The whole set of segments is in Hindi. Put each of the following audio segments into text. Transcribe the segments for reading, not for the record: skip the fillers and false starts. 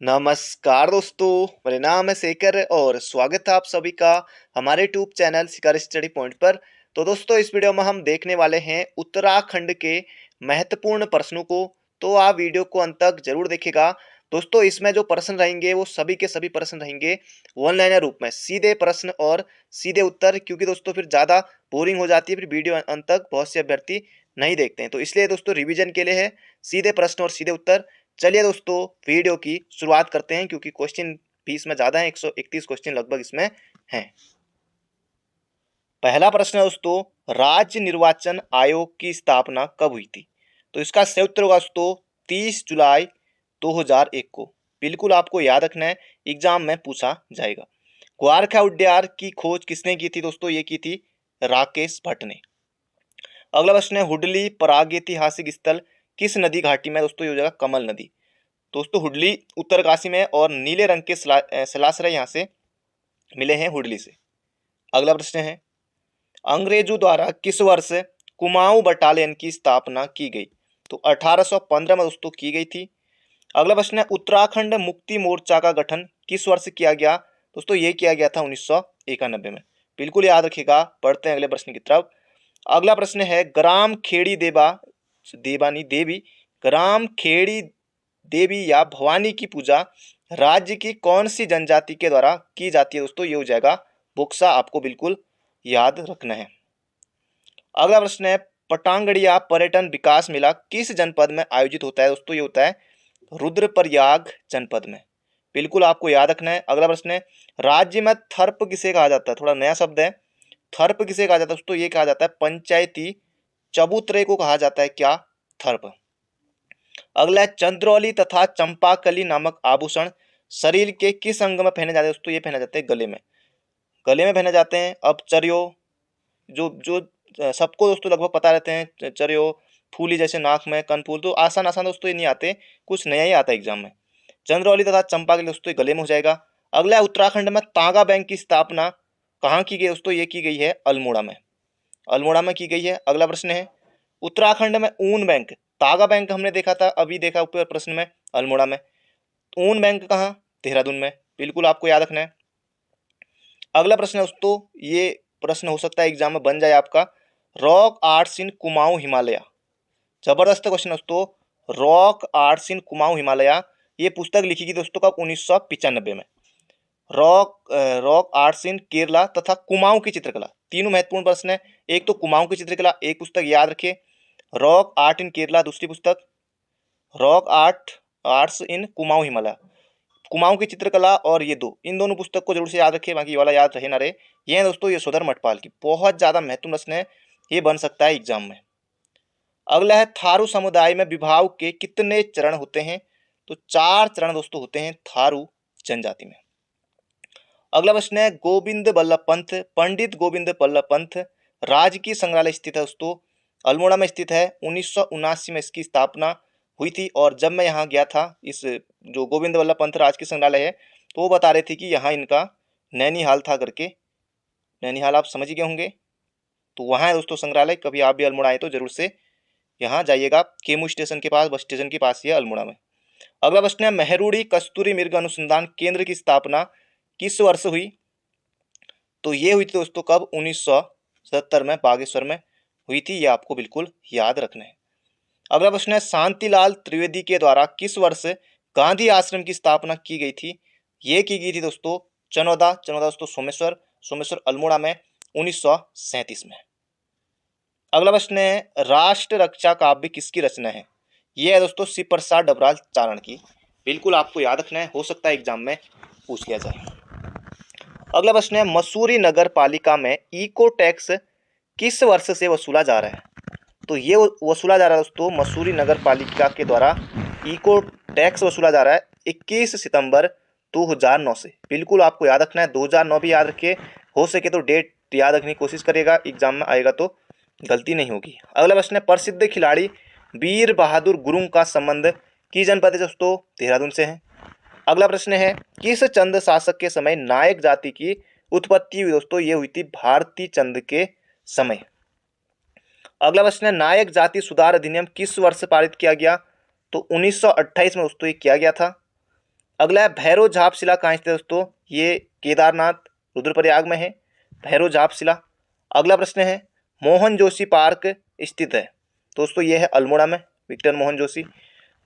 नमस्कार दोस्तों, मेरा नाम है शेखर और स्वागत है आप सभी का हमारे यूट्यूब चैनल शिखर स्टडी पॉइंट पर। तो दोस्तों, इस वीडियो में हम देखने वाले हैं उत्तराखंड के महत्वपूर्ण प्रश्नों को। तो आप वीडियो को अंत तक जरूर देखिएगा। दोस्तों, इसमें जो प्रश्न रहेंगे वो सभी के सभी प्रश्न रहेंगे वन लाइनर रूप में, सीधे प्रश्न और सीधे उत्तर। क्योंकि दोस्तों फिर ज़्यादा बोरिंग हो जाती है, फिर वीडियो अंत तक बहुत से अभ्यर्थी नहीं देखते हैं। तो इसलिए दोस्तों रिवीजन के लिए है सीधे प्रश्न और सीधे उत्तर। चलिए दोस्तों, वीडियो की शुरुआत करते हैं क्योंकि क्वेश्चन भी इसमें ज़्यादा है, 131 क्वेश्चन लगभग इसमें हैं। पहला प्रश्न है दोस्तों, राज्य निर्वाचन आयोग की स्थापना कब हुई थी? तो इसका सही उत्तर होगा दोस्तों 30 जुलाई 2001 को। बिल्कुल आपको याद रखना है, एग्जाम में पूछा जाएगा। ग्वारखा उद्यान की खोज किसने की थी दोस्तों? ये की थी राकेश भट्ट ने। अगला प्रश्न है, हुडली प्रागैतिहासिक स्थल किस नदी घाटी में? दोस्तों ये हो जाएगा कमल नदी। दोस्तों हुडली उत्तरकाशी में और नीले रंग के शलाश्रय यहाँ से मिले हैं हुडली से। अगला प्रश्न है, अंग्रेजों द्वारा किस वर्ष कुमाऊं बटालियन की स्थापना की गई? तो 1815 में दोस्तों की गई थी। अगला प्रश्न है, उत्तराखंड मुक्ति मोर्चा का गठन किस वर्ष किया गया? दोस्तों ये किया गया था 1991 में। बिल्कुल याद रखिएगा। पढ़ते हैं अगले प्रश्न की तरफ। अगला प्रश्न है, ग्राम खेड़ी देवी ग्राम खेड़ी देवी या भवानी की पूजा राज्य की कौन सी जनजाति के द्वारा की जाती है? दोस्तों ये हो जाएगा बुक्सा। आपको बिल्कुल याद रखना है। अगला प्रश्न है, पटांगड़िया पर्यटन विकास मेला किस जनपद में आयोजित होता है? दोस्तों ये होता है रुद्रप्रयाग जनपद में। बिल्कुल आपको याद रखना है। अगला प्रश्न है, राज्य में थर्प किसे कहा जाता है? थोड़ा नया शब्द है। थर्प किसे कहा जाता है? दोस्तों ये कहा जाता है पंचायती चबूतरे को कहा जाता है क्या? थर्प। अगला है, चंद्रौली तथा चंपाकली नामक आभूषण शरीर के किस अंग में पहने जाते हैं? दोस्तों ये पहने जाते हैं गले में। गले में पहने जाते हैं। अब चरियो, जो जो सबको दोस्तों लगभग पता रहते हैं, चरियो, फूली जैसे नाक में, कनफूल, तो आसान आसान दोस्तों ये नहीं आते, कुछ नया ही आता है एग्जाम में। चंद्रौली तथा चंपाकली दोस्तों गले में हो जाएगा। अगला है, उत्तराखंड में तागा बैंक की स्थापना कहाँ की गई? दोस्तों ये की गई है अल्मोड़ा में। अल्मोड़ा में की गई है। अगला प्रश्न है, उत्तराखंड में ऊन बैंक, तागा बैंक हमने देखा था, अभी देखा ऊपर प्रश्न में अल्मोड़ा में। ऊन बैंक कहाँ? देहरादून में। बिल्कुल आपको याद रखना है। अगला प्रश्न है दोस्तों, ये प्रश्न हो सकता है एग्जाम में बन जाए आपका, रॉक आर्ट्स इन कुमाऊं हिमालय। जबरदस्त क्वेश्चन दोस्तों। रॉक आर्ट्स इन कुमाऊं हिमालय, ये पुस्तक लिखी गई दोस्तों कब? 1995 में। रॉक आर्ट्स इन केरला तथा कुमाऊं की चित्रकला, तीनों महत्वपूर्ण प्रश्न है। एक तो कुमाऊं की चित्रकला, एक पुस्तक याद रखिए रॉक आर्ट इन केरला, दूसरी पुस्तक रॉक आर्ट्स इन कुमाऊं हिमालय। कुमाऊं की चित्रकला और ये दो, इन दोनों पुस्तक को जरूर से याद रखिए, बाकी ये वाला याद रहे ना रहे। ये है दोस्तों यशोधर मठपाल की, बहुत ज्यादा महत्वपूर्ण प्रश्न है, ये बन सकता है एग्जाम में। अगला है, थारू समुदाय में विवाह के कितने चरण होते हैं? तो 4 चरण दोस्तों होते हैं थारू जनजाति में। अगला प्रश्न है, गोविंद बल्लभ पंत, पंडित गोविंद बल्लभ पंत राजकीय संग्रहालय स्थित है दोस्तों अल्मोड़ा में स्थित है। 1979 में इसकी स्थापना हुई थी। और जब मैं यहाँ गया था, इस जो गोविंद बल्लभ पंत राजकीय संग्रहालय है, तो वो बता रहे थे कि यहाँ इनका नैनीहाल था करके। नैनीहाल आप समझ ही गए होंगे, तो वहाँ है दोस्तों संग्रहालय। कभी आप भी अल्मोड़ा आए तो जरूर से यहाँ जाइएगा, केमू स्टेशन के पास, बस स्टेशन के पास ही है अल्मोड़ा में। अगला प्रश्न है, मेहरुड़ी कस्तूरी मृग अनुसंधान केंद्र की स्थापना किस वर्ष हुई? तो ये हुई थी दोस्तों कब? 1977 में बागेश्वर में हुई थी। ये आपको बिल्कुल याद रखना है। अगला प्रश्न है, शांतिलाल त्रिवेदी के द्वारा किस वर्ष गांधी आश्रम की स्थापना की गई थी? ये की गई थी दोस्तों चनौदा दोस्तों सोमेश्वर अल्मोड़ा में 1937 में। अगला प्रश्न है, राष्ट्र रक्षा काव्य किसकी रचना है? ये है दोस्तों शिव प्रसाद डबराल चारण की। बिल्कुल आपको याद रखना है, हो सकता है एग्जाम में पूछ लिया जाए। अगला प्रश्न है, मसूरी नगर पालिका में इको टैक्स किस वर्ष से वसूला जा रहा है? तो ये वसूला जा रहा है दोस्तों मसूरी नगर पालिका के द्वारा इको टैक्स वसूला जा रहा है 21 सितंबर 2009 से। बिल्कुल आपको याद रखना है, 2009 भी याद रखिए, हो सके तो डेट याद रखने की कोशिश करिएगा, एग्जाम में आएगा तो गलती नहीं होगी। अगला प्रश्न है, प्रसिद्ध खिलाड़ी वीर बहादुर गुरुंग का संबंध किस जनपद है दोस्तों? देहरादून से है। अगला प्रश्न है, किस चंद शासक के समय नायक जाति की उत्पत्ति हुई? दोस्तों ये हुई थी भारती चंद के समय। अगला प्रश्न है, नायक जाति सुधार अधिनियम किस वर्ष पारित किया गया? तो 1928 में दोस्तों ये किया गया था। अगला है भैरव झाप शिला कहाँ स्थित है दोस्तों, ये केदारनाथ रुद्रप्रयाग में है भैरव झाप शिला। अगला प्रश्न है मोहन जोशी पार्क स्थित है दोस्तों, ये है अल्मोड़ा में, विक्टर मोहन जोशी।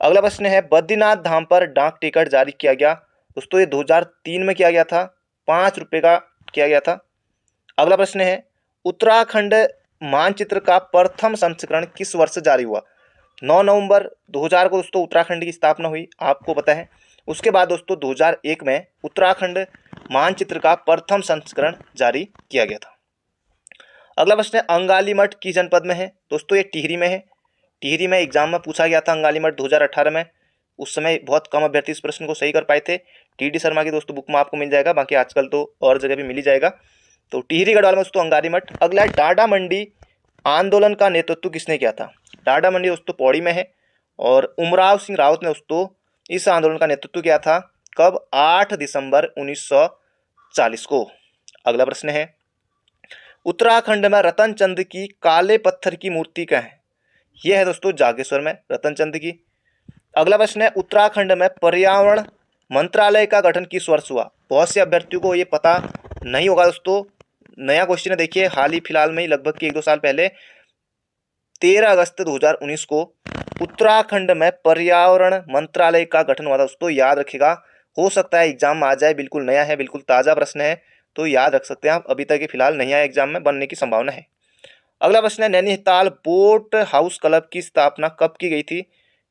अगला प्रश्न है बद्रीनाथ धाम पर डाक टिकट जारी किया गया दोस्तों, ये 2003 में किया गया था, 5 रुपये का किया गया था। अगला प्रश्न है उत्तराखंड मानचित्र का प्रथम संस्करण किस वर्ष जारी हुआ, 9 नवंबर 2000 को दोस्तों उत्तराखंड की स्थापना हुई, आपको पता है। उसके बाद दोस्तों 2001 में उत्तराखंड मानचित्र का प्रथम संस्करण जारी किया गया था। अगला प्रश्न है अंगाली मठ किस जनपद में है दोस्तों, ये टिहरी में है। टिहरी में एग्जाम में पूछा गया था अंगाली मठ 2018 में, उस समय बहुत कम अभ्यर्थी इस प्रश्न को सही कर पाए थे। टी शर्मा की दोस्तों बुक में आपको मिल जाएगा, बाकी आजकल तो और जगह भी मिल ही जाएगा। तो टिहरी गढ़वाल में दोस्तों अंगाली मठ। अगला है डाडा मंडी आंदोलन का नेतृत्व किसने किया था, डाडा मंडी दोस्तों पौड़ी में है, और उमराव सिंह रावत ने दोस्तों इस आंदोलन का नेतृत्व किया था, कब, 8 दिसंबर 1940 को। अगला प्रश्न है उत्तराखंड में रतन चंद की काले पत्थर की मूर्ति कहाँ है, यह है दोस्तों जागेश्वर में रतन चंद की। अगला प्रश्न है उत्तराखंड में पर्यावरण मंत्रालय का गठन किस वर्ष हुआ, बहुत से अभ्यर्थियों को ये पता नहीं होगा दोस्तों, नया क्वेश्चन है, देखिए हाल ही फिलहाल में ही लगभग 1-2 साल पहले 13 अगस्त 2019 को उत्तराखंड में पर्यावरण मंत्रालय का गठन हुआ था दोस्तों, याद रखिएगा, हो सकता है एग्जाम में आ जाए, बिल्कुल नया है, बिल्कुल ताज़ा प्रश्न है, तो याद रख सकते हैं आप, अभी तक ये फिलहाल नहीं आया एग्जाम में, बनने की संभावना है। अगला प्रश्न है नैनीताल बोट हाउस क्लब की स्थापना कब की गई थी,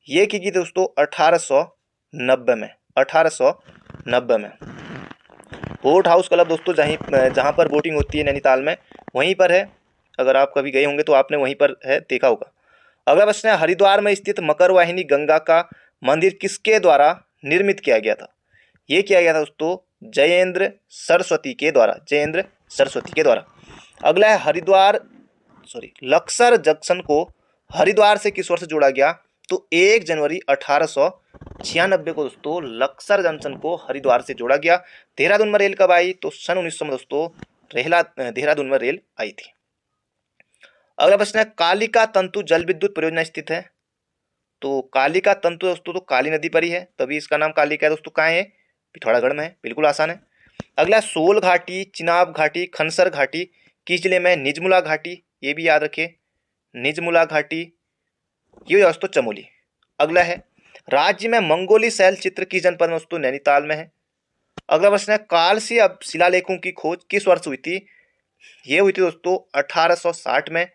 ये की गई दोस्तों 1890 में, 1890 में। बोट हाउस क्लब दोस्तों जहाँ पर बोटिंग होती है नैनीताल में वहीं पर है, अगर आप कभी गए होंगे तो आपने वहीं पर है देखा होगा। अगला प्रश्न है हरिद्वार में स्थित मकर वाहिनी गंगा का मंदिर किसके द्वारा निर्मित किया गया था, ये किया गया था दोस्तों जयेंद्र सरस्वती के द्वारा, जयेंद्र सरस्वती के द्वारा। अगला है लक्सर जंक्शन को हरिद्वार से किस वर्ष जोड़ा गया, तो 1 जनवरी 1896 को दोस्तों लक्सर जंक्शन को हरिद्वार से जोड़ा गया। देहरादून में रेल कब आई, तो सन 1900 में दोस्तों देहरादून में रेल आई थी। अगला प्रश्न है कालिका तंतु जल विद्युत परियोजना स्थित है, तो कालिका तंतु दोस्तों तो काली नदी पर ही है, तभी इसका नाम कालिका है दोस्तों, कहाँ है, पिथौरागढ़ में है, बिल्कुल आसान है। अगला सोल घाटी, चिनाब घाटी, खनसर घाटी किस जिले में, निजमुला घाटी, ये भी याद रखिए, निजमुला घाटी ये दोस्तों चमोली। अगला है राज्य में मंगोली शैल चित्र किस जनपद में दोस्तों, नैनीताल में है। अगला प्रश्न है कालसी अब शिलालेखों की खोज किस वर्ष हुई थी, ये हुई थी दोस्तों 1860 में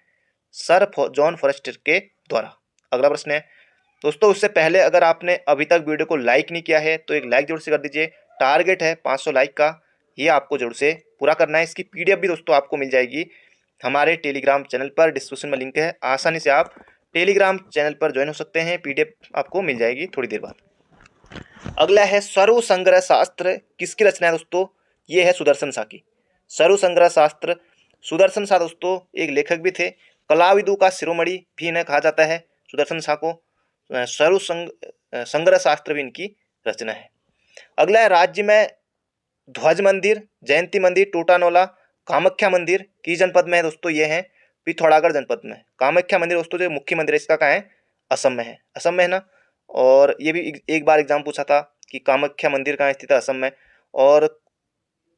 सर जॉन फॉरेस्टर के द्वारा। अगला प्रश्न है दोस्तों, उससे पहले अगर आपने अभी तक वीडियो को लाइक नहीं किया है तो एक लाइक जरूर से कर दीजिए, टारगेट है 500 लाइक का, ये आपको जरूर से पूरा करना है। इसकी पीडीएफ भी दोस्तों आपको मिल जाएगी हमारे टेलीग्राम चैनल पर, डिस्क्रिप्शन में लिंक है, आसानी से आप टेलीग्राम चैनल पर ज्वाइन हो सकते हैं, पीडीएफ आपको मिल जाएगी थोड़ी देर बाद। अगला है सर्व संग्रह शास्त्र किसकी रचना है दोस्तों, ये है सुदर्शन शाह की, सर्व संग्रह शास्त्र। सुदर्शन शाह दोस्तों एक लेखक भी थे, कलाविदों का शिरोमणि भी इन्हें कहा जाता है सुदर्शन शाह को, सर्व संग्रह शास्त्र भी इनकी रचना है। अगला है राज्य में ध्वज मंदिर, जयंती मंदिर, टोटानोला, कामाख्या मंदिर किस जनपद में है दोस्तों, ये है पिथौरागढ़ जनपद में। कामाख्या मंदिर दोस्तों जो मुख्य मंदिर है इसका कहाँ है, असम में है, असम में है ना। और ये भी एक बार एग्जाम पूछा था कि कामाख्या मंदिर कहाँ स्थित है, असम में, और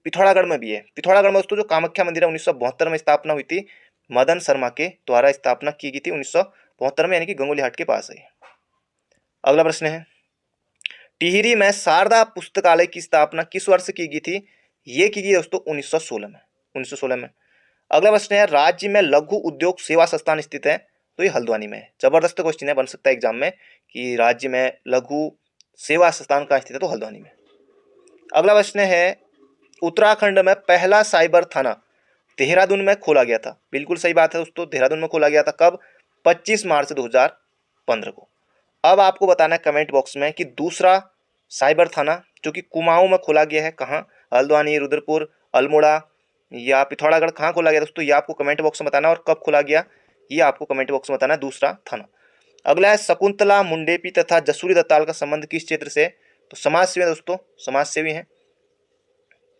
पिथौरागढ़ में भी है। पिथौरागढ़ में दोस्तों जो कामाख्या मंदिर है 1972 में स्थापना हुई थी, मदन शर्मा के द्वारा स्थापना की गई थी 1972 में, यानी कि गंगोली हाट के पास है। अगला प्रश्न है टिहरी में शारदा पुस्तकालय की स्थापना किस वर्ष की गई थी, ये की गई दोस्तों 1916 में। अगला प्रश्न है राज्य में लघु उद्योग सेवा संस्थान स्थित है, तो ये हल्द्वानी में है। जबरदस्त क्वेश्चन है, बन सकता है एग्जाम में कि राज्य में लघु सेवा संस्थान कहाँ स्थित है, तो हल्द्वानी में। अगला प्रश्न है उत्तराखंड में पहला साइबर थाना देहरादून में खोला गया था, बिल्कुल सही बात है दोस्तों, देहरादून में खोला गया था, कब, 25 मार्च 2015 को। अब आपको बताना है कमेंट बॉक्स में कि दूसरा साइबर थाना जो कि कुमाऊं में खोला गया है, कहाँ, हल्द्वानी, रुद्रपुर, अल्मोड़ा या पिथौरागढ़, कहाँ खोला गया दोस्तों, ये आपको कमेंट बॉक्स में बताना, और कब खोला गया ये आपको कमेंट बॉक्स में बताना है, दूसरा थाना। अगला है शकुंतला मुंडेपी तथा जसूरी दत्ताल का संबंध किस क्षेत्र से, तो समाज सेवी दोस्तों, समाज सेवी हैं।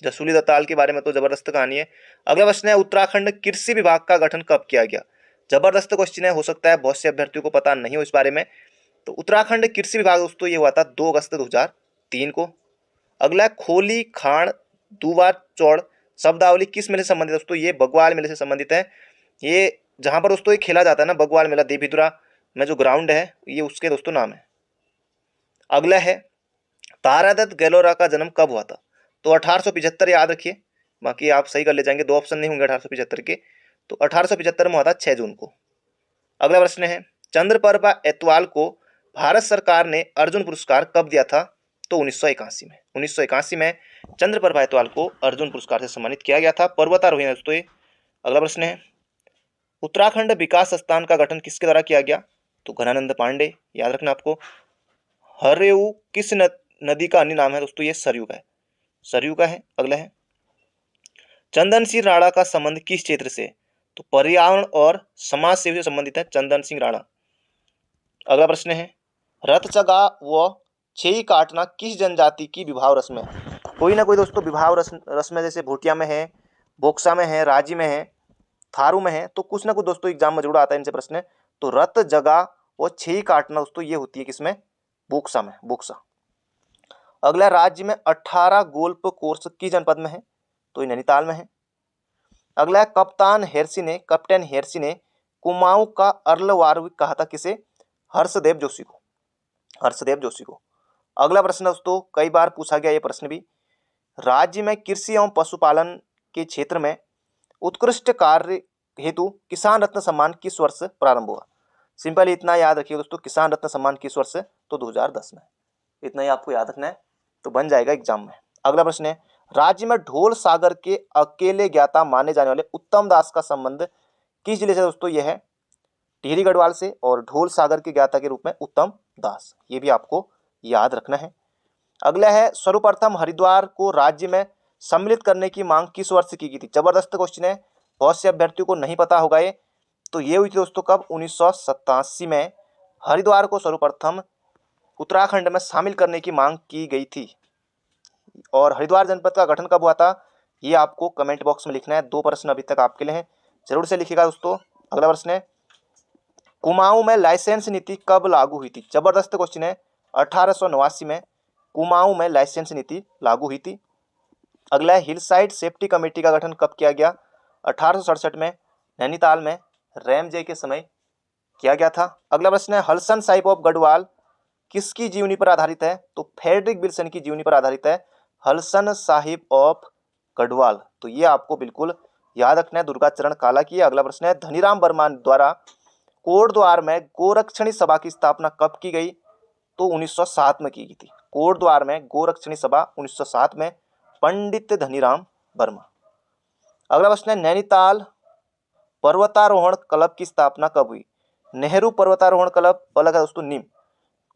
जसूली दत्ताल के बारे में तो जबरदस्त कहानी है। अगला प्रश्न है उत्तराखंड कृषि विभाग का गठन कब किया गया, जबरदस्त क्वेश्चन है, हो सकता है बहुत से अभ्यर्थियों को पता नहीं हो इस बारे में। तो उत्तराखंड कृषि विभाग दोस्तों ये हुआ था 2 अगस्त 2003 को। अगला खोली, खान, दूबा, चौड़ शब्दावली किस मेले से संबंधित है दोस्तों? ये बग्वाल मेले से संबंधित है। ये जहां पर दोस्तों ये खेला जाता है ना, बग्वाल मेला देवीधुरा में जो ग्राउंड है, ये उसके दोस्तों नाम है। अगला है तारादत्त गैलोरा का जन्म कब हुआ था? तो 1875 याद रखिए, बाकी आप सही कर ले जाएंगे, दो ऑप्शन नहीं होंगे 1875 के। तो 1875 में हुआ था 6 जून को। अगला प्रश्न है चंद्रप्रभा एतवाल को भारत सरकार ने अर्जुन पुरस्कार कब दिया था? तो 1981 में। 1981 में चंद्रप्रभा एतवाल को अर्जुन पुरस्कार से सम्मानित किया गया था। पर्वतारोही है दोस्तों ये। अगला प्रश्न है उत्तराखंड विकास संस्थान का गठन किसके द्वारा किया गया? तो घनानंद पांडे, याद रखना आपको। हरेऊ किस नदी का अन्य नाम है दोस्तों? ये सरयू का है, सरयू का है। अगला है चंदन सिंह राणा का संबंध किस क्षेत्र से? तो पर्यावरण और समाज सेवा से संबंधित है चंदन सिंह राणा। अगला प्रश्न है रथ चगा व छेई काटना किस जनजाति की विभाव रस्म है? कोई ना कोई दोस्तों विभाव रस्म है, जैसे भूटिया में है, बोक्सा में है, राजी में है, थारू में है, तो कुछ ना कुछ दोस्तों एग्जाम में जरूर आता है इनसे प्रश्न। तो रथ जगा और छेई काटना दोस्तों ये होती है किसमें? बोक्सा में, बोक्सा। अगला राज्य में 18 गोल्फ कोर्स किस जनपद में है? तो ये नैनीताल में है। अगला कैप्टन हेरसी ने कुमाऊं का अर्लवार कहा था किसे? हर्षदेव जोशी को, हर्षदेव जोशी को। अगला प्रश्न दोस्तों कई बार पूछा गया ये प्रश्न भी, राज्य में कृषि एवं पशुपालन के क्षेत्र में उत्कृष्ट कार्य हेतु किसान रत्न सम्मान किस वर्ष प्रारंभ हुआ? सिंपल इतना याद रखिए दोस्तों, किसान रत्न सम्मान किस वर्ष? तो 2010 में। इतना ही आपको याद रखना है तो बन जाएगा एग्जाम में। अगला प्रश्न है राज्य में ढोल सागर के अकेले ज्ञाता माने जाने वाले उत्तम दास का संबंध किस जिले से दोस्तों? यह है टिहरी गढ़वाल से, और ढोल सागर के ज्ञाता के रूप में उत्तम दास, ये भी आपको याद रखना है। अगला है सर्वप्रथम हरिद्वार को राज्य में सम्मिलित करने की मांग किस वर्ष की गई थी? जबरदस्त क्वेश्चन है, बहुत से अभ्यर्थियों को नहीं पता होगा ये। तो ये हुई थी दोस्तों कब? 1987 में हरिद्वार को सर्वप्रथम उत्तराखंड में शामिल करने की मांग की गई थी। और हरिद्वार जनपद का गठन कब हुआ था? ये आपको कमेंट बॉक्स में लिखना है। 2 प्रश्न अभी तक आपके लिए हैं, जरूर से लिखिएगा दोस्तों। अगला प्रश्न है कुमाऊं में लाइसेंस नीति कब लागू हुई थी? जबरदस्त क्वेश्चन है, 1889 में कुमाऊं में लाइसेंस नीति लागू हुई थी। अगला है हिलसाइड सेफ्टी कमेटी का गठन कब किया गया? 1867 में नैनीताल में रैमजे के समय किया गया था। अगला प्रश्न है हलसन साहिब ऑफ गढ़वाल किसकी जीवनी पर आधारित है? तो फ्रेडरिक विल्सन की जीवनी पर आधारित है हलसन साहिब ऑफ गढ़वाल। तो ये आपको बिल्कुल याद रखना है, दुर्गाचरण काला की। अगला प्रश्न है धनीराम वर्मा द्वारा कोटद्वार में गोरक्षणी सभा की स्थापना कब की गई? तो 1907 में की गई थी। कोटद्वार में गोरक्षणी सभा 1907 में, पंडित धनीराम वर्मा। अगला प्रश्न है नैनीताल पर्वतारोहण क्लब की स्थापना कब हुई? नेहरू पर्वतारोहण क्लब अलग है दोस्तों, नीम,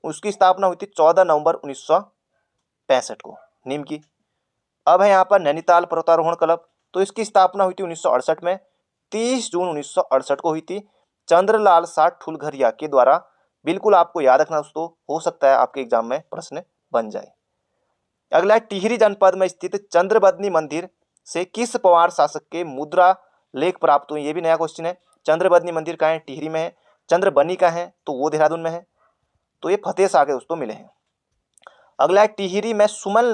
उसकी स्थापना हुई थी 14 नवंबर 1965 को, नीम की। अब है यहाँ पर नैनीताल पर्वतारोहण क्लब, तो इसकी स्थापना हुई थी 1968 में, 30 जून 1968 को हुई थी चंद्रलाल शाह ठुलघरिया के द्वारा। बिल्कुल आपको याद रखना दोस्तों, हो सकता है आपके एग्जाम में प्रश्न बन जाए। अगला टिहरी जनपद में स्थित चंद्रबदनी मंदिर से किस पवार शासक के मुद्रा लेख प्राप्त हुए? ये भी नया क्वेश्चन है। चंद्रबदनी मंदिर कहाँ है? टिहरी में है। चंद्रबनी का है तो वो देहरादून में है। तो ये फतेह शाह के दोस्तों मिले हैं। अगला है टिहरी में सुमन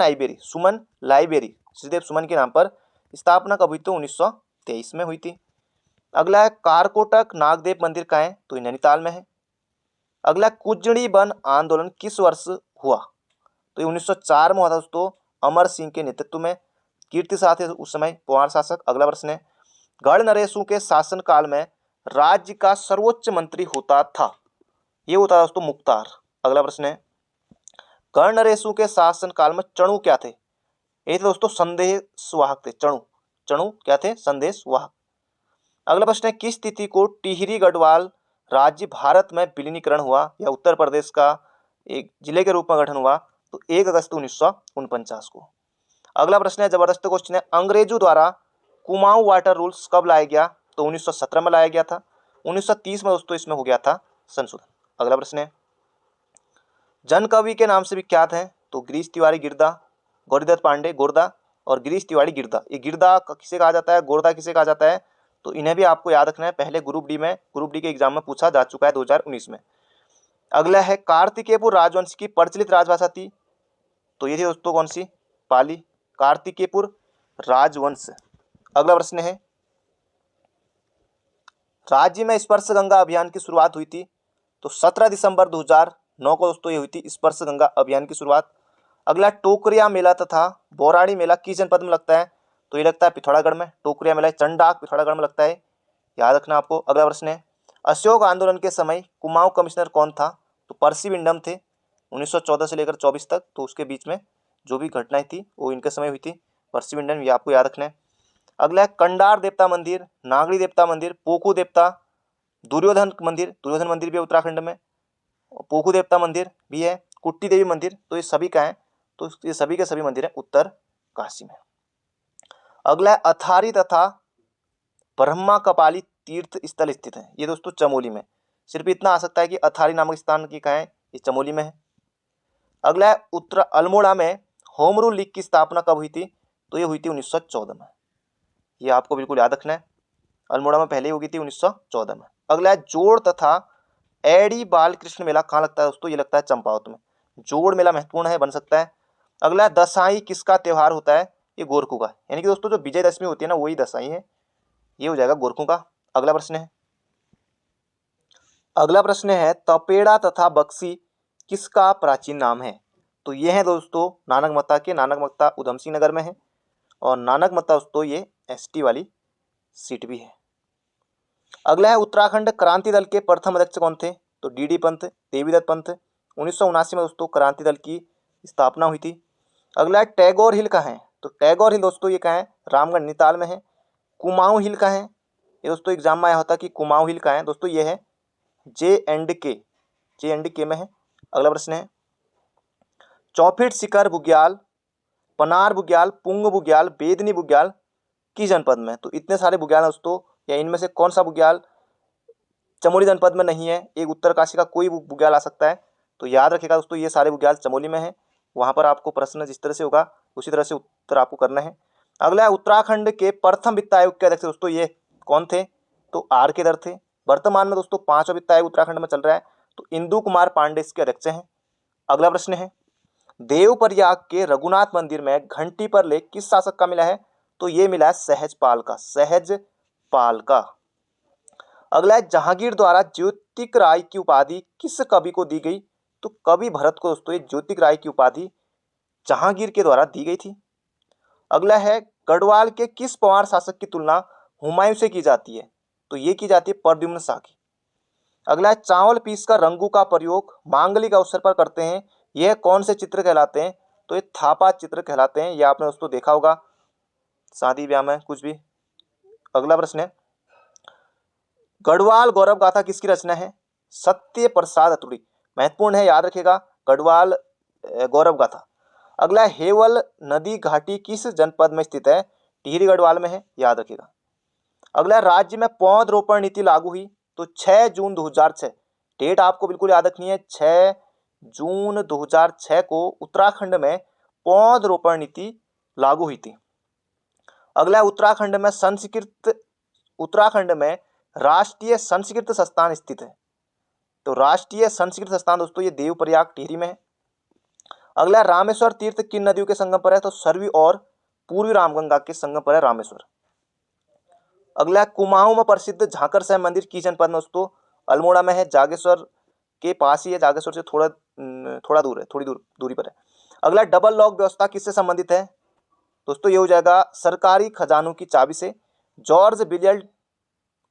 लाइब्रेरी श्रीदेव सुमन के नाम पर स्थापना कब हुई? तो 1923 में हुई थी। अगला है कारकोटक नागदेव मंदिर कहाँ है? तो ये नैनीताल में है। अगला कुजड़ी वन आंदोलन किस वर्ष हुआ? तो ये 1904 में हुआ था दोस्तों, अमर सिंह के नेतृत्व में। कीर्ति शाह थे उस समय पवार शासक। अगला प्रश्न है गढ़ नरेशों के शासनकाल में राज्य का सर्वोच्च मंत्री होता था? ये होता है दोस्तों मुख्तार। अगला प्रश्न है गढ़ नरेशों के शासनकाल में चणू क्या थे? ये थे दोस्तों संदेशवाहक थे। चणू क्या थे? संदेशवाहक। अगला प्रश्न है किस तिथि को टिहरी गढ़वाल राज्य भारत में विलीनीकरण हुआ या उत्तर प्रदेश का एक जिले के रूप में गठन हुआ? तो 1 अगस्त 1949 को। अगला प्रश्न है जबरदस्त क्वेश्चन है अंग्रेजों द्वारा कुमाऊं वाटर रूल्स कब लाया गया? तो 1917 में लाया गया था। 1930 में दोस्तों इसमें हो गया था संशोधन। अगला प्रश्न है जन कवि के नाम से विख्यात है? तो गिरीश तिवारी गिरदा, गौरीदत्त पांडे गोरदा और गिरीश तिवारी गिरदा। ये गिरदा किसे कहा जाता है, गोरदा किसे कहा जाता है? तो इन्हें भी आपको याद रखना है, पहले ग्रुप डी के एग्जाम में पूछा जा चुका है 2019 में। अगला है कार्तिकेयपुर राजवंश की प्रचलित राजभाषा थी? तो ये थी दोस्तों कौन सी? पाली। कार्तिकेयपुर राजवंश। अगला प्रश्न है, राज्य में स्पर्श गंगा अभियान की शुरुआत हुई थी? तो 17 दिसंबर 2009 को दोस्तों ये हुई थी स्पर्श गंगा अभियान की शुरुआत। अगला, टोकरिया मेला तथा बौराड़ी मेला किस जनपद में लगता है? तो ये लगता है पिथौरागढ़ में। टोकरिया मेला चंडाक पिथौरागढ़ में लगता है, याद रखना आपको। अगला प्रश्न है, अशोक आंदोलन के समय कुमाऊं कमिश्नर कौन था? तो पर्सी विंडम थे 1914 से लेकर 24 तक। तो उसके बीच में जो भी घटनाएं थी वो इनके समय हुई थी, पर्सी विंडम, ये आपको याद रखना है। अगला है, कंडार देवता मंदिर, नागड़ी देवता मंदिर, पोखू देवता, दुर्योधन मंदिर भी है उत्तराखंड में, पोखू देवता मंदिर भी है, कुट्टी देवी मंदिर, तो ये सभी का है। तो ये सभी के सभी मंदिर हैं उत्तर काशी में। अगला है, अथारी तथा ब्रह्मा कपाली तीर्थ स्थल स्थित है, ये दोस्तों चमोली में। सिर्फ इतना आ सकता है कि अथारी नामक स्थान की कहाँ है, ये चमोली में है। अगला है, उत्तर अल्मोड़ा में होम रूल लीग की स्थापना कब हुई थी? तो ये हुई थी 1914 में, ये आपको बिल्कुल याद रखना है। अल्मोड़ा में पहले हुई थी 1914 में। अगला है, जोड़ तथा एडी बालकृष्ण मेला कहाँ लगता है दोस्तों? ये लगता है चंपावत में। जोड़ मेला महत्वपूर्ण है, बन सकता है। अगला, दसाई किसका त्योहार होता है? ये गोरखों का, यानी कि दोस्तों जो विजयदशमी होती है ना वही दसाई है, ये हो जाएगा गोरखों का। अगला प्रश्न है, तपेड़ा तथा बक्सी किसका प्राचीन नाम है? तो ये है दोस्तों नानक मत्ता के। नानक मत्ता उधम सिंह नगर में है, और नानक मत्ता दोस्तों ये एसटी वाली सीट भी है। अगला है, उत्तराखंड क्रांति दल के प्रथम अध्यक्ष कौन थे? तो डीडी पंत, देवीदत्त पंत। 1979 में दोस्तों क्रांति दल की स्थापना हुई थी। अगला है, टैगोर हिल कहाँ है? तो टैगोर हिल दोस्तों ये कहाँ है? रामगढ़ नैनीताल में है। कुमाऊं हिल कहाँ है? ये दोस्तों एग्जाम में आया होता कि कुमाऊं हिल कहाँ है, दोस्तों ये है जे एंड के में है। अगला प्रश्न है, चौफिट शिखर बुग्याल, पनार बुग्याल, पुंग बुग्याल, बेदनी बुग्याल किस जनपद में? तो इतने सारे बुग्याल दोस्तों, या इनमें से कौन सा बुग्याल चमोली जनपद में नहीं है? एक उत्तरकाशी का कोई बुग्याल आ सकता है, तो याद रखिएगा दोस्तों ये सारे बुग्याल चमोली में है। वहां पर आपको प्रश्न जिस तरह से होगा उसी तरह से उत्तर आपको करना है। अगला है, उत्तराखंड के प्रथम वित्त आयोग के अध्यक्ष दोस्तों ये कौन थे? तो आर के दर थे। वर्तमान में दोस्तों 5वां वित्त आयोग उत्तराखंड में चल रहा है, तो इंदु कुमार पांडे इसके अध्यक्ष हैं। अगला प्रश्न है, देवप्रयाग के रघुनाथ मंदिर में घंटी पर लेख किस शासक का मिला है? तो ये मिला है सहजपाल का। अगला है, जहांगीर द्वारा ज्योतिक राय की उपाधि किस कवि को दी गई? तो कवि भरत को दोस्तों ये ज्योतिक राय की उपाधि जहांगीर के द्वारा दी गई थी। अगला है, गढ़वाल के किस पंवार शासक की तुलना हुमायूं से की जाती है? तो ये की जाती है प्रद्युम्न शाह की। अगला है, चावल पीसकर रंगों का प्रयोग मांगलिक अवसर पर करते हैं, यह कौन से चित्र कहलाते हैं? तो ये थापा चित्र कहलाते हैं, ये आपने दोस्तों देखा होगा शादी ब्याह में कुछ भी। अगला प्रश्न है, गढ़वाल गौरव गाथा किसकी रचना है? सत्य प्रसाद अतुड़ी, महत्वपूर्ण है, याद रखिएगा गढ़वाल गौरव गाथा। अगला, हेवल नदी घाटी किस जनपद में स्थित है? टिहरी गढ़वाल में है, याद रखिएगा। अगला, राज्य में पौधरोपण नीति लागू हुई? तो 6 जून 2006, डेट आपको बिल्कुल याद रखनी है, 6 जून 2006 को उत्तराखंड में पौधरोपण नीति लागू हुई थी। अगला, उत्तराखंड में राष्ट्रीय संस्कृत संस्थान स्थित है? तो राष्ट्रीय संस्कृत संस्थान दोस्तों ये देवप्रयाग टिहरी में है। अगला, रामेश्वर तीर्थ किन नदियों के संगम पर है? तो सरवी और पूर्वी रामगंगा के संगम पर है रामेश्वर। अगला, कुमाऊं में प्रसिद्ध झांकर साहब मंदिर किस जनपद में दोस्तों? अल्मोड़ा में है, जागेश्वर के पास ही है, जागेश्वर से थोड़ा दूर है, थोड़ी दूरी पर है। अगला, डबल लॉक व्यवस्था किससे संबंधित है? दोस्तों ये हो जाएगा सरकारी खजानों की चाबी से। जॉर्ज विलियम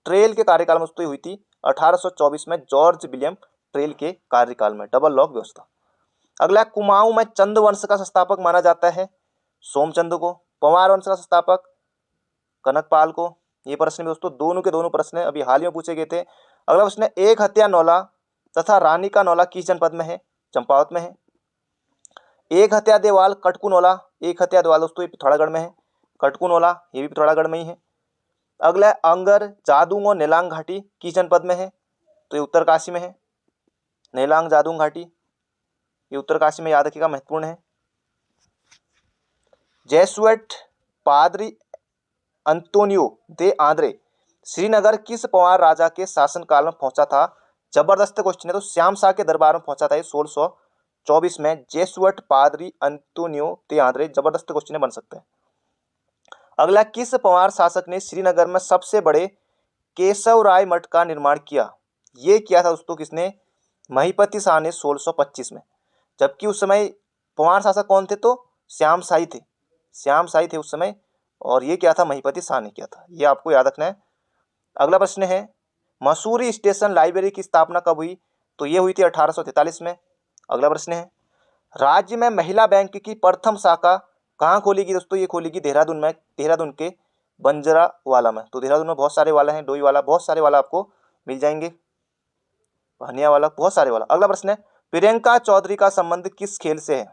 ट्रेल के कार्यकाल में दोस्तों हुई थी 1824 में, जॉर्ज विलियम ट्रेल के कार्यकाल में डबल लॉक व्यवस्था। अगला, कुमाऊं में चंद वंश का संस्थापक माना जाता है सोमचंद को, पंवार वंश का संस्थापक कनकपाल को। ये प्रश्न दोस्तों दोनों के दोनों प्रश्न अभी हाल ही में पूछे गए थे। अगला प्रश्न है, एक हत्या नौला तथा रानी का नौला किस जनपद में है? चंपावत में है। एक हत्या देवाल कटकू नौला, एक हत्या देवाल दोस्तों ये पिथौरागढ़ में है, कटकू नौला ये भी पिथौरागढ़ में ही है। अगला, अंगर जादूंग और नेलांग घाटी किस जनपद में है? तो ये उत्तरकाशी में है, नेलांग जादूंग घाटी ये उत्तरकाशी में, याद रखिएगा महत्वपूर्ण है। जेसुएट पादरी अंतोनियो दे आंद्रे श्रीनगर किस पंवार राजा के शासनकाल में पहुंचा था? जबरदस्त क्वेश्चन है, तो श्याम शाह के दरबार में पहुंचा था ये 1600 1924 में जेसुअट पादरी अंतोनियो ते आंद्रे। जबरदस्त क्वेश्चन बन सकते हैं। अगला, किस पंवार शासक ने श्रीनगर में सबसे बड़े केशव राय मठ का निर्माण किया? ये किया था दोस्तों किसने? महिपति शाह ने 1625 में। जबकि उस समय पंवार शासक कौन थे? तो श्याम शाही थे, श्याम शाही थे उस समय, और ये क्या था? महिपति शाह ने किया था। ये आपको याद रखना है। अगला प्रश्न है, मसूरी स्टेशन लाइब्रेरी की स्थापना कब हुई? तो ये हुई थी 1843 में। अगला प्रश्न है, राज्य में महिला बैंक की प्रथम शाखा कहाँ खोलेगी? दोस्तों ये खोलेगी देहरादून में, देहरादून के बंजरावाला में। तो देहरादून में बहुत सारे वाला हैं, डोई वाला, बहुत सारे वाला आपको मिल जाएंगे, हनिया वाला, बहुत सारे वाला। अगला प्रश्न है, प्रियंका चौधरी का संबंध किस खेल से है?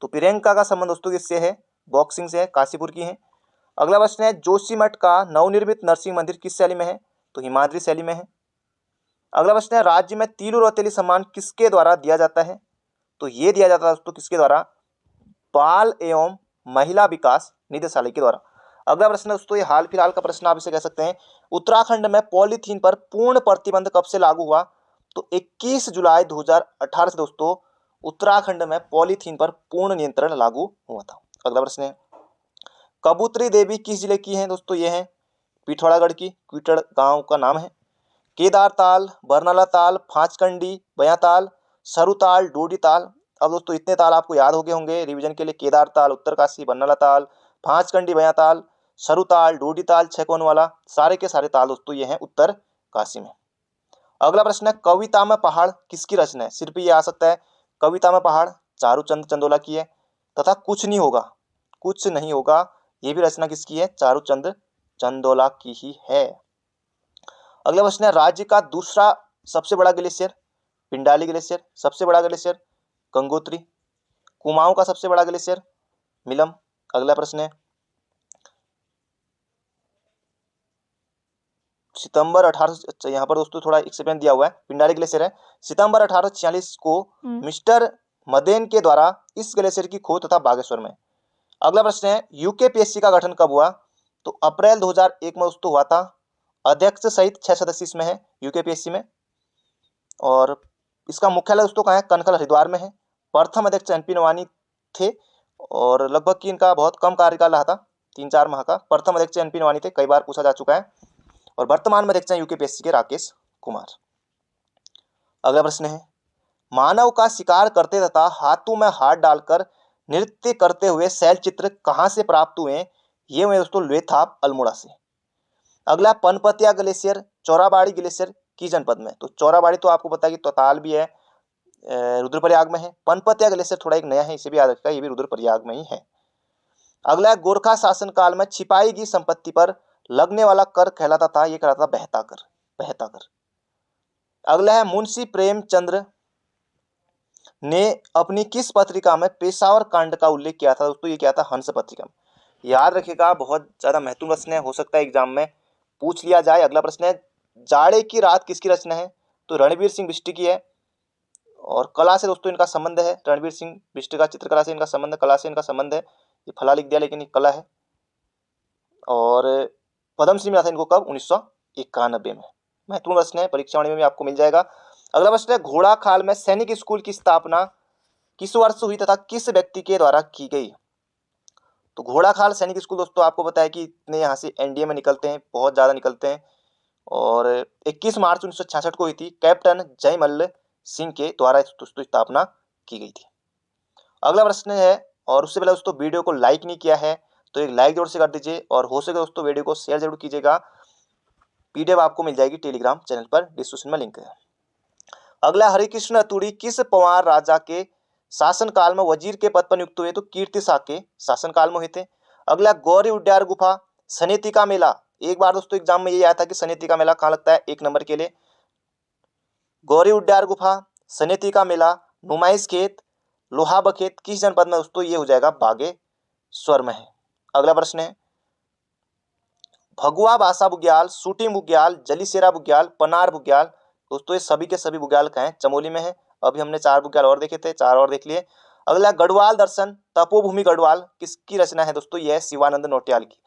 तो प्रियंका का संबंध दोस्तों किससे है? बॉक्सिंग से है, काशीपुर की है। अगला प्रश्न है, जोशीमठ का नवनिर्मित नरसिंह मंदिर किस शैली में है? तो हिमाद्री शैली में है। अगला प्रश्न है, राज्य में तीलू रौतेली सम्मान किसके द्वारा दिया जाता है? तो ये दिया जाता है दोस्तों किसके द्वारा? बाल एवं महिला विकास निदेशालय के द्वारा। अगला प्रश्न दोस्तों, ये हाल फिलहाल का प्रश्न, आप इसे कह सकते हैं, उत्तराखंड में पॉलीथीन पर पूर्ण प्रतिबंध कब से लागू हुआ? तो 21 जुलाई 2018 से दोस्तों उत्तराखंड में पॉलीथीन पर पूर्ण नियंत्रण लागू हुआ था। अगला प्रश्न है, कबूतरी देवी किस जिले की है? दोस्तों ये है पिथौरागढ़ की, क्विटड़ गांव का नाम है। केदार ताल, बरनाला ताल, फांचकंडी, बयाताल, सरुताल, डोडी ताल। अब दोस्तों इतने ताल आपको याद हो गए होंगे रिवीजन के लिए। केदार ताल, उत्तरकाशी, बरनाला ताल, फांचकंडी, बयाताल, सरुताल, डोडी ताल, छह कोन वाला, सारे के सारे ताल दोस्तों ये हैं उत्तरकाशी में। अगला प्रश्न है, कविता में पहाड़ किसकी रचना है? सिर्फ ये आ सकता है, कविता में पहाड़ चारूचंद चंदोला की है। तथा कुछ नहीं होगा, कुछ नहीं होगा, ये भी रचना किसकी है? चारूचंद चंदोला की ही है। अगला प्रश्न है, राज्य का दूसरा सबसे बड़ा ग्लेशियर? पिंडाली ग्लेशियर। सबसे बड़ा ग्लेशियर? गंगोत्री। कुमाऊं का सबसे बड़ा ग्लेशियर? मिलम। अगला प्रश्न है, सितंबर 18, यहाँ पर दोस्तों थोड़ा एक्सप्लेन दिया हुआ है, पिंडारी ग्लेशियर है। सितंबर 1846 को मिस्टर मदेन के द्वारा इस ग्लेशियर की खोज तथा बागेश्वर में। अगला प्रश्न है, यूकेपीएससी का गठन कब हुआ? तो अप्रैल 2001 में दोस्तों हुआ था। अध्यक्ष सहित 6 सदस्य इसमें है यूकेपीएससी में, और इसका मुख्यालय दोस्तों कहाँ है? कनकल हरिद्वार में है। प्रथम अध्यक्ष एनपी नवानी थे, और लगभग कि इनका बहुत कम कार्यकाल रहा था, 3-4 माह का। प्रथम अध्यक्ष एनपी नवानी थे, कई बार पूछा जा चुका है। और वर्तमान में अध्यक्ष हैं यूकेपीएससी के राकेश कुमार। अगला प्रश्न है, मानव का शिकार करते तथा हाथों में हाथ डालकर नृत्य करते हुए शैल चित्र कहाँ से प्राप्त हुए? ये हुए दोस्तों लोथाप अल्मोड़ा से। अगला, पनपतिया ग्लेशियर चौराबाड़ी ग्लेशियर की जनपद में? तो चौराबाड़ी तो आपको पता है कि तोताल भी है, रुद्रप्रयाग में है। पनपतिया ग्लेशियर थोड़ा एक नया है, इसे भी याद रखिएगा, ये भी रुद्रप्रयाग में ही है। अगला, गोरखा शासन काल में छिपाई गई संपत्ति पर लगने वाला कर कहलाता था, ये कहलाता था बहता कर, बहता कर। अगला है, मुंशी प्रेमचंद्र ने अपनी किस पत्रिका में पेशावर कांड का उल्लेख किया था? दोस्तों ये क्या था? हंस पत्रिका में। याद रखिएगा, बहुत ज्यादा महत्वपूर्ण प्रश्न है, हो सकता है एग्जाम में पूछ लिया जाए। अगला प्रश्न है, जाड़े की रात किसकी रचना है? तो रणवीर सिंह बिष्ट की है। और कला से दोस्तों इनका संबंध है, रणवीर सिंह बिष्ट का चित्रकला से इनका संबंध, कला से इनका संबंध है। ये फला लिख दिया लेकिन ये कला है। और पद्मश्री मिला था इनको कब? 1991 में। महत्वपूर्ण प्रश्न है, परीक्षा में भी आपको मिल जाएगा। अगला प्रश्न है, घोड़ाखाल में सैनिक स्कूल की स्थापना किस वर्ष हुई तथा किस व्यक्ति के द्वारा की गई? तो घोड़ाखाल सैनिक स्कूल दोस्तों आपको पता है कि इतने यहाँ से एनडीए में निकलते हैं, बहुत ज्यादा निकलते हैं, और 21 मार्च 1966 को हुई थी। कैप्टन जयमल्ल सिंह के द्वारा दोस्तों स्थापना की गई थी। अगला प्रश्न है, और उससे पहले दोस्तों वीडियो को लाइक नहीं किया है तो एक लाइक जरूर से कर दीजिए, और हो सके दोस्तों वीडियो को शेयर जरूर कीजिएगा। पीडीएफ आपको मिल जाएगी टेलीग्राम चैनल पर, डिस्क्रिप्शन में लिंक है। अगला, हरिकृष्ण अतुड़ी किस पंवार राजा के शासनकाल में वजीर के पद पर नियुक्त हुए? तो कीर्ति शाह के शासनकाल में हुए थे। अगला, गौरी उड्यार गुफा सनेती का मेला, एक बार दोस्तों एग्जाम में ये आया था कि सनेती का मेला कहाँ लगता है? 1 नंबर के लिए। गौरी उड्यार गुफा, सनेती का मेला, नुमाइश खेत, लोहा बखेत किस जनपद में? दोस्तों ये हो जाएगा बागेश्वर में है। अगला प्रश्न है, भगुआ बासा बुग्याल, सूटी बुग्याल, जलीसेरा बुग्याल, पनार बुग्याल, दोस्तों ये सभी के सभी बुग्याल कहाँ हैं? चमोली में है। अभी हमने 4 बुग्याल और देखे थे, 4 और देख लिए। अगला, गढ़वाल दर्शन तपोभूमि गढ़वाल किसकी रचना है? दोस्तों ये है शिवानंद नौटियाल की।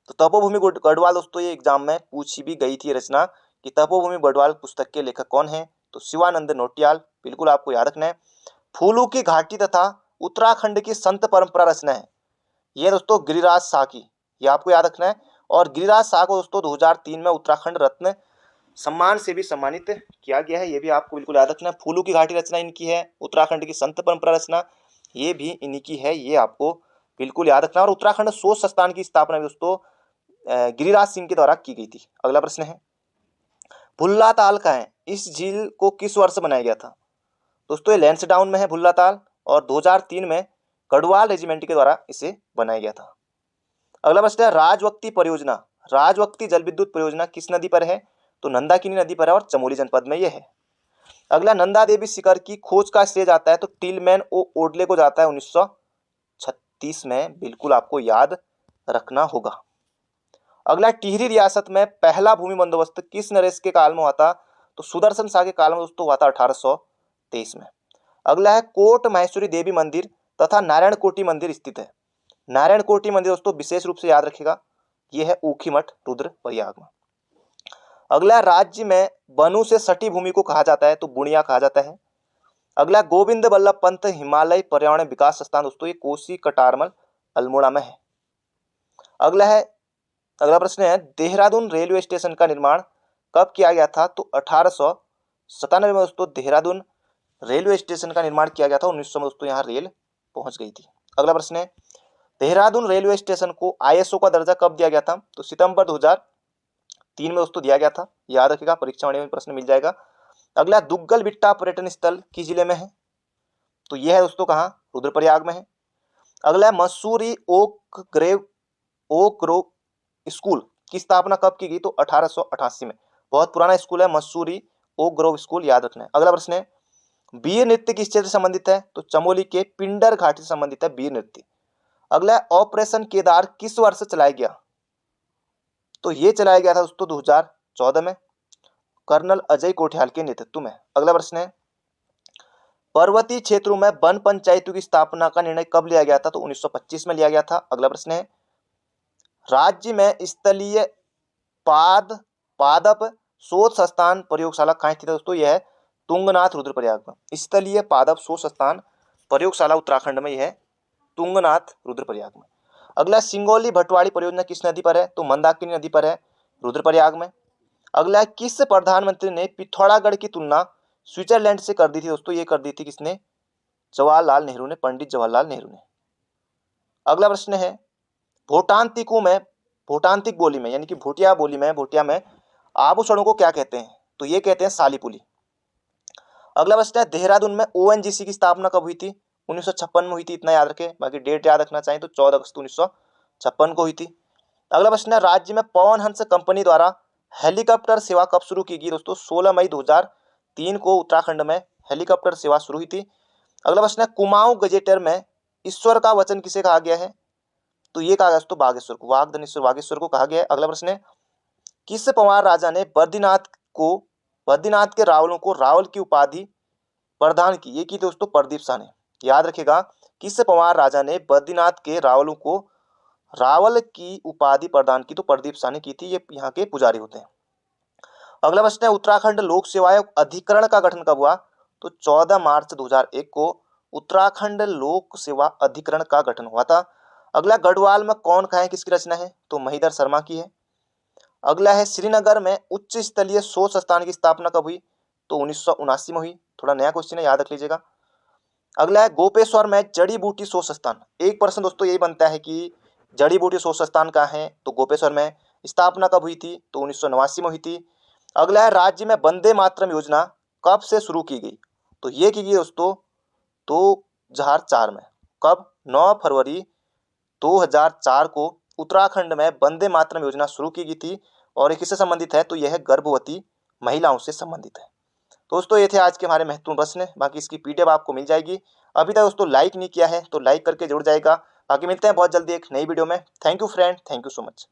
तो तपोभूमि गढ़वाल दोस्तों ये एग्जाम में पूछी भी गई थी रचना कि तपोभूमि गढ़वाल पुस्तक के लेखक कौन है? तो शिवानंद नौटियाल, बिल्कुल आपको याद रखना है। फूलों की घाटी तथा उत्तराखंड की संत परंपरा रचना है? ये दोस्तों गिरिराज शाह की, ये आपको याद रखना है। और गिरिराज शाह को दोस्तों 2003 में उत्तराखंड रत्न सम्मान से भी सम्मानित किया गया है, ये भी आपको बिल्कुल याद रखना है। फूलों की घाटी रचना इनकी है, उत्तराखंड की संत परंपरा रचना ये भी इन्हीं की है, ये आपको बिल्कुल याद रखना है। और उत्तराखंड शोध संस्थान की स्थापना भी दोस्तों गिरिराज सिंह के द्वारा की गई थी। अगला प्रश्न है, भुल्ला ताल का है, इस झील को किस वर्ष बनाया गया था? दोस्तों ये लैंसडाउन में है भुल्ला ताल, और 2003 में गढ़वाल रेजिमेंट के द्वारा इसे बनाया गया था। अगला प्रश्न है, राजवक्ती परियोजना, राजवक्ती जल विद्युत परियोजना किस नदी पर है? तो नंदाकिनी नदी पर है और चमोली जनपद में यह है। अगला, नंदा देवी शिखर की खोज का श्रेय जाता है? तो टिलमैन ओ ओडले को जाता है 1936 में, बिल्कुल आपको याद रखना होगा। अगला, टिहरी रियासत में पहला भूमि बंदोबस्त किस नरेश के काल में हुआ था? तो सुदर्शन शाह के काल में दोस्तों हुआ था 1823 में। अगला है, कोट महेश्वरी देवी मंदिर तथा नारायण कोटि मंदिर स्थित है? नारायण कोटि मंदिर दोस्तों विशेष रूप से याद रखिएगा, यह है ऊखीमठ रुद्रप्रयाग में। अगला, राज्य में वनों से सटी भूमि को कहा जाता है? तो बुनिया कहा जाता है। अगला, गोविंद बल्लभ पंत हिमालय पर्यावरण विकास संस्थान दोस्तों ये कोसी कटारमल अल्मोड़ा में है। अगला प्रश्न है, देहरादून रेलवे स्टेशन का निर्माण कब किया गया था? तो 1897 में दोस्तों देहरादून रेलवे स्टेशन का निर्माण किया गया था। 1900 में दोस्तों यहाँ रेल पहुंच गई थी। अगला प्रश्न है, देहरादून रेलवे स्टेशन को ISO का दर्जा कब दिया गया था? तो सितंबर 2003 में दोस्तों दिया गया था, याद रखिएगा, परीक्षा में प्रश्न मिल जाएगा। अगला, दुग्गल बिट्टा पर्यटन स्थल किस जिले में है? तो यह है दोस्तों कहाँ? रुद्रप्रयाग में है। अगला, मसूरी ओक ग्रोव स्कूल की स्थापना कब की गई? तो 1888 में, बहुत पुराना स्कूल है मसूरी ओक ग्रोव स्कूल, याद रखना है। अगला प्रश्न है, वीर नृत्य किस क्षेत्र से संबंधित है? तो चमोली के पिंडर घाटी से संबंधित है वीर नृत्य। अगला, ऑपरेशन केदार किस वर्ष चलाया गया? तो ये चलाया गया था दोस्तों 2014 में, कर्नल अजय कोठियाल के नेतृत्व में। अगला प्रश्न है, पर्वतीय क्षेत्रों में वन पंचायतों की स्थापना का निर्णय कब लिया गया था? तो 1925 में लिया गया था। अगला प्रश्न है, राज्य में स्थलीय पादप शोध संस्थान प्रयोगशाला कहाँ स्थित है? दोस्तों यह है तुंगनाथ रुद्रप्रयाग में। स्थलीय पादप शोध संस्थान प्रयोगशाला उत्तराखंड में, यह है तुंगनाथ रुद्रप्रयाग में। अगला, सिंगोली भटवाड़ी परियोजना किस नदी पर है? तो मंदाकिनी नदी पर है, रुद्रप्रयाग में। अगला, किस प्रधानमंत्री ने पिथौरागढ़ की तुलना स्विट्जरलैंड से कर दी थी? दोस्तों ये कर दी थी किसने? जवाहरलाल नेहरू ने, पंडित जवाहरलाल नेहरू ने। अगला प्रश्न है, भोटांतिक बोली में यानी कि भोटिया में आभूषणों को क्या कहते हैं? तो ये कहते हैं सालीपुली। अगला प्रश्न है, देहरादून में ONGC की स्थापना कब हुई थी? 1956 में हुई थी, इतना याद रखें, बाकी डेट याद रखना चाहिए तो 14 अगस्त 1956 को हुई थी। अगला प्रश्न है, राज्य में पवन हंस कंपनी द्वारा हेलीकॉप्टर सेवा कब शुरू की गई? दोस्तों 16 मई 2003 को उत्तराखंड में हेलीकॉप्टर सेवा शुरू हुई थी। अगला प्रश्न है, कुमाऊं गजेटर में ईश्वर का वचन किसे कहा गया है? तो ये कहा गया दोस्तों बागेश्वर को, वागधनेश्वर बागेश्वर को कहा गया है। अगला प्रश्न है, किस पंवार राजा ने बद्रीनाथ के रावलों को रावल की उपाधि प्रदान की? ये की दोस्तों प्रदीप शाह ने, याद रखेगा, किस पंवार राजा ने बद्रीनाथ के रावलों को रावल की उपाधि प्रदान की? तो प्रदीप शाह ने की थी, ये यहाँ के पुजारी होते हैं। अगला प्रश्न है, उत्तराखंड लोक सेवा आयोग अधिकरण का गठन कब हुआ? तो 14 मार्च 2001 को उत्तराखंड लोक सेवा अधिकरण का गठन हुआ था। अगला, गढ़वाल में कौन खाएं किसकी रचना है? तो महिधर शर्मा की है। अगला है, श्रीनगर में उच्च स्तरीय शोध संस्थान की स्थापना कब हुई? तो 1979 में हुई, थोड़ा नया क्वेश्चन है, याद रख लीजिएगा। अगला है, गोपेश्वर में जड़ी बूटी शोध संस्थान, एक प्रश्न दोस्तों यही बनता है कि जड़ी बूटी शोध संस्थान कहाँ है? तो गोपेश्वर में। स्थापना कब हुई थी? तो 1989 में हुई थी। अगला है, राज्य में वंदे मातरम योजना कब से शुरू की गई? तो ये की गई दोस्तों 2004 में। कब? 9 फरवरी 2004 को उत्तराखंड में वंदे मातरम योजना शुरू की गई थी। और ये किससे संबंधित है? तो यह गर्भवती महिलाओं से संबंधित है। दोस्तों ये थे आज के हमारे महत्वपूर्ण प्रश्न, बाकी इसकी PDF आपको मिल जाएगी। अभी तक दोस्तों लाइक नहीं किया है तो लाइक करके जुड़ जाएगा। बाकी मिलते हैं बहुत जल्दी एक नई वीडियो में। Thank you friend, thank you so much.